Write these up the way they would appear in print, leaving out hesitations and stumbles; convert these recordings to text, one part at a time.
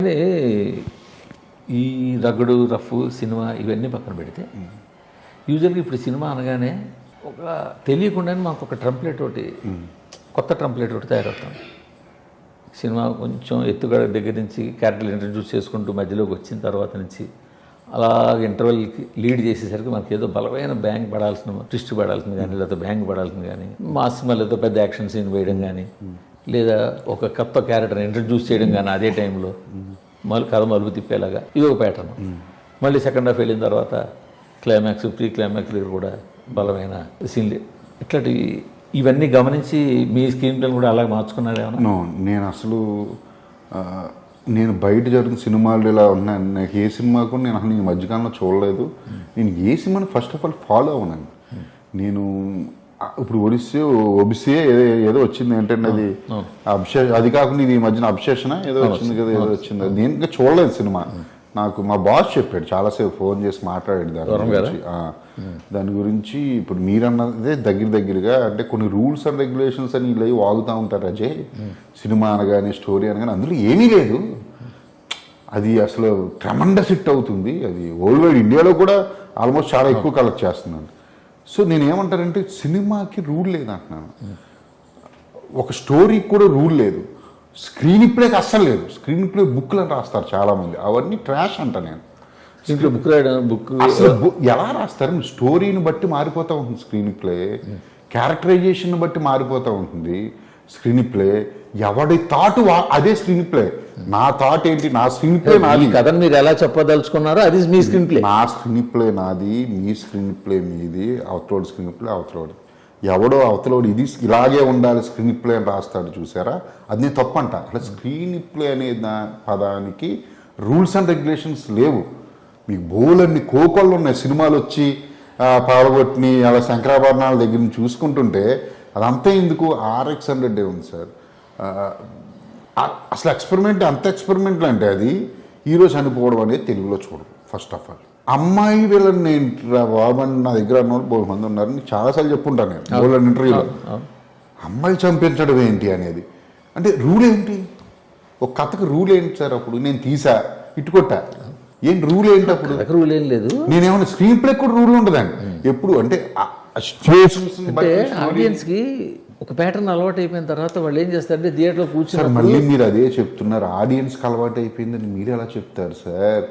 అదే ఈ రగడు rough cinema ఇవన్నీ పక్కన పెడితే యూజువల్గా ఇప్పుడు సినిమా అనగానే ఒక తెలియకుండానే మాకు ఒక ట్రంప్లెట్ ఒకటి కొత్త ట్రంప్లెట్ ఒకటి తయారవుతాం. సినిమా కొంచెం ఎత్తుగడ దగ్గర నుంచి క్యారెక్టర్లు ఇంట్రడ్యూస్ చేసుకుంటూ మధ్యలోకి వచ్చిన తర్వాత నుంచి అలాగే ఇంటర్వెల్కి లీడ్ చేసేసరికి మనకి ఏదో బలమైన బ్యాంక్ పడాల్సిన ట్విస్ట్ పడాల్సింది కానీ లేదా బ్యాంక్ పడాల్సింది కానీ మా సినిమాలతో పెద్ద యాక్షన్ సీన్ వేయడం కానీ లేదా ఒక కొత్త క్యారెక్టర్ని ఇంట్రడ్యూస్ చేయడం కానీ అదే టైంలో కథ మలుపు తిప్పేలాగా ఇది ఒక ప్యాటర్న్. మళ్ళీ సెకండ్ హాఫ్ వెళ్ళిన తర్వాత క్లైమాక్స్ ప్రీ క్లైమాక్స్ దగ్గర కూడా బలమైన సీన్లు ఇట్లాంటి ఇవన్నీ గమనించి మీ స్క్రీన్ ప్లేని కూడా అలాగే మార్చుకున్నారేమో. నేను అసలు నేను బయట జరుగుతున్న సినిమాలు ఇలా ఉన్నాను. నాకు ఏ సినిమా కూడా నేను అసలు ఈ మధ్యకాలంలో చూడలేదు. నేను ఏ సినిమాని ఫస్ట్ ఆఫ్ ఆల్ ఫాలో అవునాను. నేను ఇప్పుడు ఒబిసే ఏదో వచ్చింది ఏంటంటే అది అది కాకుండా ఇది ఈ మధ్యన అబ్సెషన్ ఏదో వచ్చింది కదా, ఏదో వచ్చింది. నేను ఇంకా చూడలేదు సినిమా. నాకు మా బాస్ చెప్పాడు, చాలాసేపు ఫోన్ చేసి మాట్లాడాడు దాని గురించి. ఇప్పుడు మీరన్నదే దగ్గరగా అంటే కొన్ని రూల్స్ అండ్ రెగ్యులేషన్స్ అని ఇలా వాగుతూ ఉంటారు అజయ్. సినిమా అనగానే స్టోరీ అనగానే అందులో ఏమీ లేదు. అది అసలు ట్రెమండస్ హిట్ అవుతుంది. అది వరల్డ్ వైడ్ ఇండియాలో కూడా ఆల్మోస్ట్ చాలా ఎక్కువ కలెక్ట్ చేస్తున్నాను. సో నేనేమంటానంటే సినిమాకి రూల్ లేదు అంటున్నాను. ఒక స్టోరీకి కూడా రూల్ లేదు. స్క్రీన్ ప్లేకి అస్సలు లేదు. స్క్రీన్ ప్లే బుక్లు అని రాస్తారు చాలామంది, అవన్నీ ట్రాష్ అంట. నేను ఇంట్లో బుక్ రాయడం బుక్ అసలు ఎలా రాస్తారు? స్టోరీని బట్టి మారిపోతూ ఉంటుంది స్క్రీన్ ప్లే, క్యారెక్టరైజేషన్ బట్టి మారిపోతూ ఉంటుంది స్క్రీన్ ప్లే. ఎవడి థాట్ అదే స్క్రీన్ ప్లే. నా థాట్ ఏంటి, నా స్క్రీన్ ప్లే నాది. కథను మీరు ఎలా చెప్పదలుచుకున్నారో అది మీ స్క్రీన్ ప్లే. నా స్క్రీన్ ప్లే నాది, మీ స్క్రీన్ ప్లే మీది, అవతలోడు స్క్రీన్ ప్లే అవతలోడు. ఎవడో అవతలోడు ఇది ఇలాగే ఉండాలి స్క్రీన్ ప్లే అని రాస్తాడు చూసారా, అది నేను తప్పంట. అట్లా స్క్రీన్ ప్లే అనే పదానికి రూల్స్ అండ్ రెగ్యులేషన్స్ లేవు. మీకు బోలన్ని కోకొళ్ళు ఉన్నాయి. సినిమాలు వచ్చి పాల్గొట్టిని అలా శంకరాభరణాల దగ్గర నుంచి చూసుకుంటుంటే అదంతా ఎందుకు RX100 ఉంది సార్. అసలు ఎక్స్పెరిమెంట్ అంత ఎక్స్పెరిమెంట్లు అంటే అది హీరో చనిపోవడం అనేది తెలుగులో చూడదు. ఫస్ట్ ఆఫ్ ఆల్ అమ్మాయి వీళ్ళని నేను బాబని నా దగ్గర అన్న బోల్ మంది ఉన్నారు, నీకు చాలాసార్లు చెప్పుంటాను నేను బోల్ ఇంటర్వ్యూలో. అమ్మాయి చంపించడం ఏంటి అనేది అంటే రూల్ ఏంటి? ఒక కథకు రూల్ ఏంటి సార్? అప్పుడు నేను తీసా ఇట్టుకొట్టా, ఏం రూల్ ఏంటి? అప్పుడు రూల్ ఏం లేదు. నేనేమన్నా స్క్రీన్ ప్లే కూడా రూల్ ఉండదండి ఎప్పుడు అంటే ఆడియన్స్ కి ఒక ప్యాటర్న్ అలవాటు అయిపోయిన తర్వాత వాళ్ళు ఏం చేస్తారంటే థియేటర్లో కూర్చొని మళ్ళీ మీరు అదే చెప్తున్నారు. ఆడియన్స్కి అలవాటు అయిపోయిందని మీరు ఎలా చెప్తారు సార్?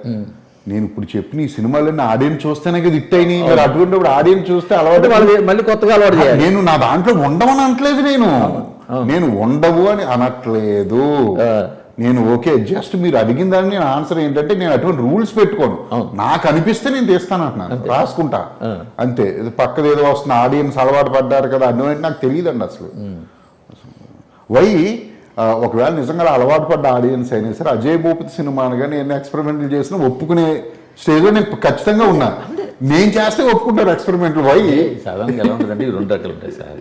నేను ఇప్పుడు చెప్పిన ఈ సినిమాలన్నీ ఆడియన్స్ చూస్తేనే కదా హిట్ అయినాయి. మరి అటువంటిప్పుడు ఆడియన్స్ చూస్తే అలవాటు మళ్ళీ కొత్తగా అలవాటు చేయాలి. నేను నా దాంట్లో ఉండమని అనట్లేదు, నేను ఉండవు అని అనట్లేదు. నేను ఓకే, జస్ట్ మీరు అడిగిన దాన్ని నేను ఆన్సర్ ఏంటంటే నేను అటువంటి రూల్స్ పెట్టుకోను. నాకు అనిపిస్తే నేను తీస్తాను అంటున్నాను, రాసుకుంటా అంతే. పక్కది ఏదో వస్తున్న ఆడియన్స్ అలవాటు పడ్డారు కదా అన్నీ నాకు తెలియదండి అసలు. ఒకవేళ నిజంగా అలవాటు పడ్డ ఆడియన్స్ అయినా సరే అజయ్ భూపతి సినిమా అనగా నేను ఎక్స్పెరిమెంట్లు చేసిన ఒప్పుకునే స్టేజ్లో నేను ఖచ్చితంగా ఉన్నా. నేను చేస్తే ఒప్పుకుంటారు ఎక్స్పెరిమెంట్లు. సాధారణంగా ఎలా ఉంటుందంటే ఈ రెండు రకాలు ఉంటాయి సార్.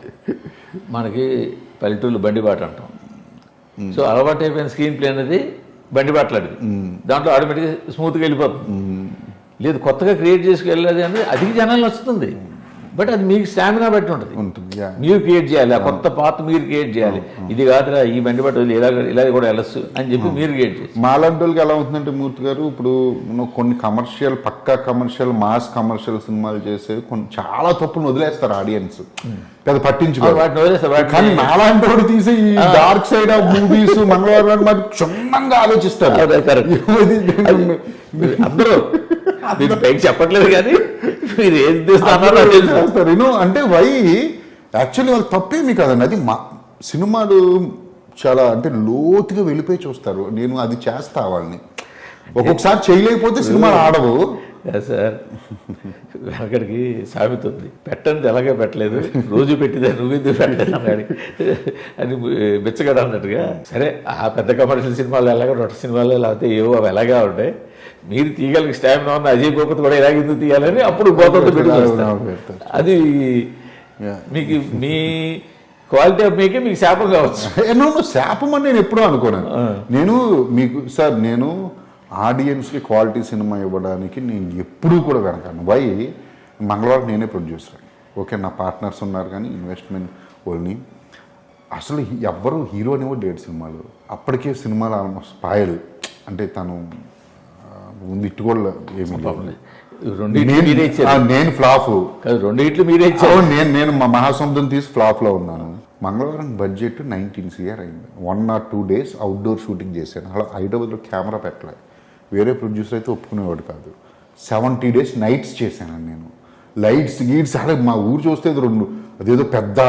మనకి పల్లెటూళ్ళు బండిబాట అంటాం. సో అలవాటు అయిపోయిన స్క్రీన్ ప్లే అనేది బండిబాటలాంటిది. దాంట్లో ఆటోమేటిక్గా స్మూత్గా వెళ్ళిపోతుంది. లేదు కొత్తగా క్రియేట్ చేసుకెళ్ళేది అనేది అది జనాలు వస్తుంది. బట్ అది మీకు స్టామినా బట్టి ఉంటుంది. మీరు క్రియేట్ చేయాలి, ఆ కొత్త పాత మీరు క్రియేట్ చేయాలి. ఇది కాదురా ఈ బండి బట్ట ఇలా కూడా వెళ్ళొచ్చు అని చెప్పి మీరు క్రియేట్ చేయాలి. మాలాంటి వాళ్ళకి ఎలా అవుతుందంటే మూర్తి గారు, ఇప్పుడు కొన్ని కమర్షియల్ పక్కా కమర్షియల్ మాస్ కమర్షియల్ సినిమాలు చేసే కొన్ని చాలా తప్పులు వదిలేస్తారు ఆడియన్స్, కదా పట్టించుకోవాలి. కానీ నాలాంటి వాడు తీసే ఈ డార్క్ సైడ్ ఆఫ్ మూవీస్ మంగళవారం మరి క్షుణ్ణంగా ఆలోచిస్తారు అందరూ. చెప్పట్లేదు కానీ మీరు ఏం చేస్తారు అంటే యాక్చువల్లీ వాళ్ళు తప్పేమి కదండి. అది మా సినిమాలు చాలా అంటే లోతుగా వెళ్ళిపోయి చూస్తారు. నేను అది చేస్తా వాళ్ళని. ఒక్కొక్కసారి చేయలేకపోతే సినిమాలు ఆడవు సార్. అక్కడికి సామెత ఉంది, పెట్టండి ఎలాగే పెట్టలేదు, రోజు పెట్టిదే నువ్వు ఎందుకు పెట్టలేదు అన్నాడు అని బిచ్చగడ అన్నట్టుగా. సరే ఆ పెద్ద కమర్షియల్ సినిమాలు ఎలాగో రొట్ట సినిమాలు లేకపోతే ఏవో అవి ఎలాగా ఉంటాయి. మీరు తీయగలిగి స్టామినా ఉన్న అజయ్ భూపతి కూడా ఎలాగ ఎందుకు తీయాలని అప్పుడు గోతంతో పెట్టుకుంటారు. అది మీకు మీ క్వాలిటీ ఆఫ్ మేకే మీకు శాపం కావచ్చు. శాపం అని నేను ఎప్పుడూ అనుకోను. నేను మీకు సార్ నేను ఆడియన్స్కి క్వాలిటీ సినిమా ఇవ్వడానికి నేను ఎప్పుడూ కూడా వెనకాను. మంగళవారం నేనే ప్రొడ్యూసర్. ఓకే, నా పార్ట్నర్స్ ఉన్నారు కానీ ఇన్వెస్ట్మెంట్ వాళ్ళని అసలు ఎవ్వరు హీరోనేమో 1.5 సినిమాలు, అప్పటికే సినిమాలు ఆల్మోస్ట్ పాయలు. అంటే తను ఇటు కూడా ఏమి రెండింటికి మీరే ఇచ్చారు. నేను ఫ్లాప్ కాదు, రెండింటికి మీరే ఇచ్చారు. నేను మా మహాసముద్రం తీసి ఫ్లాప్లో ఉన్నాను. మంగళవారం బడ్జెట్ 19 CR అయింది. 1 or 2 days అవుట్డోర్ షూటింగ్ చేశాను. అలా హైదరాబాద్లో కెమెరా పెట్టలేదు. వేరే ప్రొడ్యూసర్ అయితే ఒప్పుకునేవాడు కాదు. 70 days నైట్స్ చేశాను నేను. లైట్స్ గీట్స్ అలా మా ఊరు చూస్తే అదేదో పెద్ద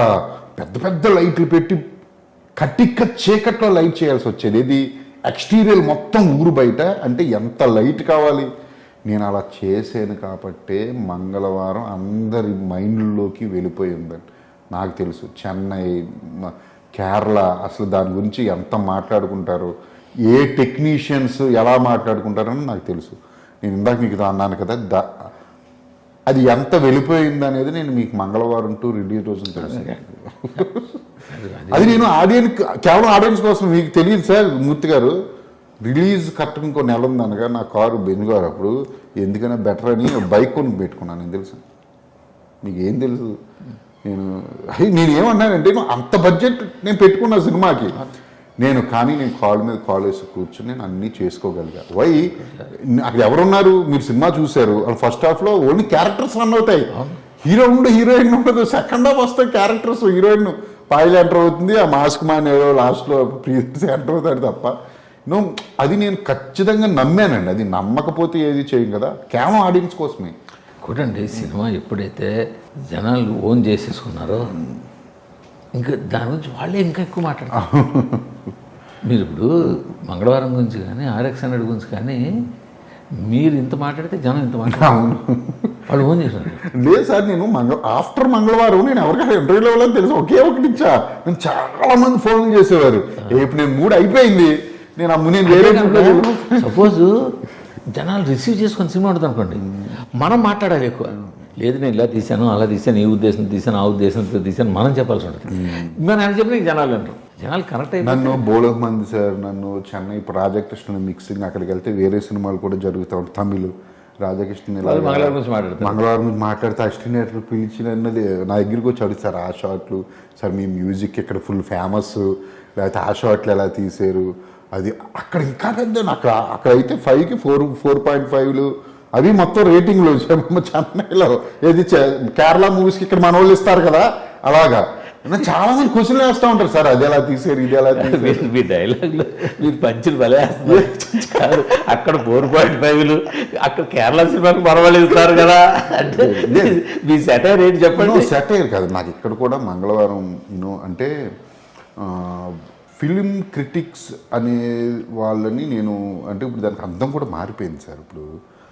పెద్ద పెద్ద లైట్లు పెట్టి కట్టిక్క చీకట్లో లైట్ చేయాల్సి వచ్చేది. ఇది ఎక్స్టీరియర్ మొత్తం ఊరు బయట. అంటే ఎంత లైట్ కావాలి. నేను అలా చేశాను కాబట్టే మంగళవారం అందరి మైండ్లోకి వెళ్ళిపోయిందని నాకు తెలుసు. చెన్నై, కేరళ అసలు దాని గురించి ఎంత మాట్లాడుకుంటారో, ఏ టెక్నీషియన్స్ ఎలా మాట్లాడుకుంటారని నాకు తెలుసు. నేను ఇందాక మీకు అన్నాను కదా, అది ఎంత వెళ్ళిపోయింది అనేది నేను మీకు మంగళవారం టు రిలీజ్ రోజున తెలుసు. అది నేను కేవలం ఆడియన్స్ కోసం మీకు తెలియదు సార్. మూర్తి గారు రిలీజ్ కరెక్ట్గా ఇంకో నెల ఉందనగా నా కారు బెంజుగారు అప్పుడు ఎందుకైనా బెటర్ అని బైక్ కొని పెట్టుకున్నాను. నేను తెలుసు. మీకు ఏం తెలుసు? నేను ఏమన్నానంటే అంత బడ్జెట్ నేను పెట్టుకున్నా సినిమాకి. నేను కాళ్ళ మీద కాల్ వేసి కూర్చొని నేను అన్నీ చేసుకోగలిగా. వై అక్కడ ఎవరున్నారు? మీరు సినిమా చూశారు. ఫస్ట్ హాఫ్లో ఓన్లీ క్యారెక్టర్స్ రన్ అవుతాయి. హీరో హీరోయిన్ ఉండదు. సెకండ్ హాఫ్ వస్తాయి క్యారెక్టర్స్. హీరోయిన్ పాయిల్ ఎంటర్ అవుతుంది, ఆ మాస్క్ మ్యాన్ ఏదో లాస్ట్లో ప్రీతి ఎంటర్ అవుతాడు తప్ప. అది నేను ఖచ్చితంగా నమ్మానండి. అది నమ్మకపోతే ఏది చేయం కదా. కేవలం ఆడియన్స్ కోసమే. చూడండి, సినిమా ఎప్పుడైతే జనాలు ఓన్ చేసేసుకున్నారో ఇంకా దాని గురించి వాళ్ళే ఇంకా ఎక్కువ మాట్లాడతారు. మీరు ఇప్పుడు మంగళవారం గురించి కానీ RX 100 గురించి కానీ మీరు ఇంత మాట్లాడితే జనం ఇంత మాట్లాడారు. వాళ్ళు ఓన్ చేశారు. లేదు సార్, నేను ఆఫ్టర్ మంగళవారం నేను ఎవరికైనా ఇంటర్వ్యూలో వెళ్ళని తెలుసు. ఒకే ఒకటి ఇచ్చా. నేను చాలా మంది ఫోన్లు చేసేవారు. ఇప్పుడు నేను మూడు అయిపోయింది. నేను వేరే సపోజ్ జనాలు రిసీవ్ చేసుకొని సినిమా ఉంటుంది అనుకోండి, మనం మాట్లాడాలి ఎక్కువ. లేదు నేను ఇలా తీశాను, అలా తీశాను, ఈ ఉద్దేశం తీశాను, ఆ ఉద్దేశంతో తీశాను మనం చెప్పాల్సి ఉంటుంది. మనం ఆయన చెప్పిన జనాలు అంటారు. జనాలు కరెక్ట్ అయ్యి నన్ను బోలక మంది సార్ నన్ను చెన్నై రాధాకృష్ణ మిక్సింగ్ అక్కడికి వెళ్తే వేరే సినిమాలు కూడా జరుగుతూ ఉంటాయి. తమిళ్ రాధాకృష్ణ మంగళవారం గురించి మాట్లాడతారు. మంగళవారం గురించి మాట్లాడితే అసిస్టెంట్ పిలిచినది నా దగ్గరికి వచ్చి అడుగుతారు. ఆ షాట్లు సార్ మీ మ్యూజిక్ ఇక్కడ ఫుల్ ఫేమస్, లేకపోతే ఆ షాట్లు ఎలా తీశారు అది. అక్కడ ఇంకా పెద్ద అక్కడైతే 5కి 4.5 అవి మొత్తం రేటింగ్లు. చెన్నైలో ఏది కేరళ మూవీస్కి ఇక్కడ మన వాళ్ళు ఇస్తారు కదా, అలాగా చాలా మంది క్వశ్చన్లు వేస్తూ ఉంటారు. సార్ అది ఎలా తీసారు, ఇది ఎలా తీసారు. మీ డైలాగ్లో మీరు పంచులు భలే వేస్తారు. అక్కడ 4.5 అక్కడ కేరళ సినిమాకి పర్వాలేదు ఇస్తారు కదా. అంటే మీ సెటైర్ ఏంటి చెప్పండి. సెటైర్ కాదు నాకు ఇక్కడ కూడా మంగళవారం అంటే ఫిలిం క్రిటిక్స్ అనే వాళ్ళని నేను అంటే ఇప్పుడు దానికి అర్థం కూడా మారిపోయింది సార్. ఇప్పుడు